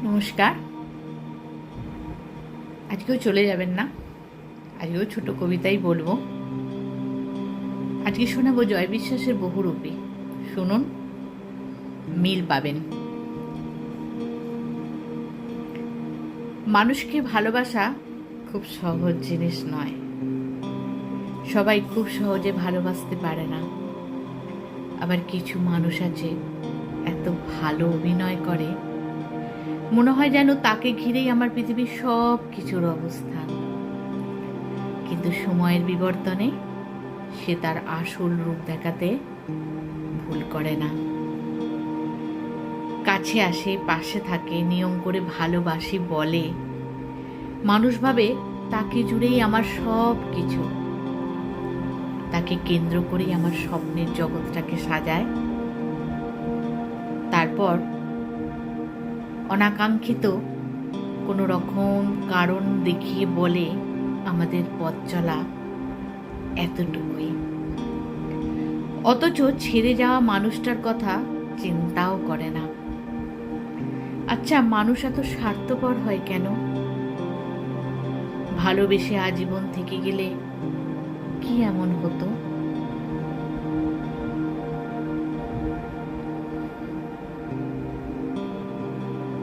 নমস্কার। আজকেও চলে যাবেন না, আজকেও ছোট কবিতাই বলবো। আজকে শোনাবো জয় বিশ্বাসের বহুরূপী। শুনুন, মিল পাবেন। মানুষকে ভালোবাসা খুব সহজ জিনিস নয়। সবাই খুব সহজে ভালোবাসতে পারে না। আবার কিছু মানুষ আছে এত ভালো অভিনয় করে, মনে হয় যেন তাকে ঘিরেই আমার পৃথিবীর সব কিছুর অবস্থান। কিন্তু সময়ের বিবর্তনে সে তার আসল রূপ দেখাতে ভুল করে না। কাছে আসে, পাশে থাকে, নিয়ম করে ভালোবাসি বলে। মানুষ ভাবে তাকে জুড়েই আমার সব কিছু, তাকে কেন্দ্র করেই আমার স্বপ্নের জগৎটাকে সাজায়। তারপর অনাকাঙ্ক্ষিত কোনো রকম কারণ দেখিয়ে বলে আমাদের পথ চলা এতটুকুই। অথচ ছেড়ে যাওয়া মানুষটার কথা চিন্তাও করে না। আচ্ছা, মানুষ এত স্বার্থপর হয় কেন? ভালোবেসে আজীবন থেকে গেলে কি এমন হতো?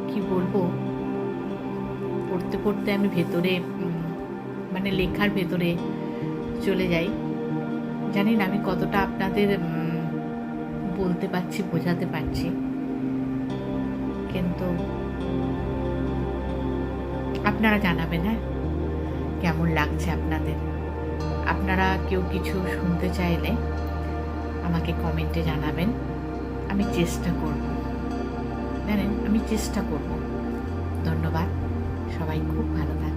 কি বলবো, পড়তে পড়তে আমি ভেতরে লেখার ভেতরে চলে যাই। জানি না আমি কতটা আপনাদের বলতে পারছি, বোঝাতে পারছি, কিন্তু আপনারা জানাবেন, হ্যাঁ, কেমন লাগছে আপনাদের। আপনারা কেউ কিছু শুনতে চাইলে আমাকে কমেন্টে জানাবেন। আমি চেষ্টা করব, জানেন, আমি চেষ্টা করব। ধন্যবাদ, সবাই খুব ভালো থাকবেন।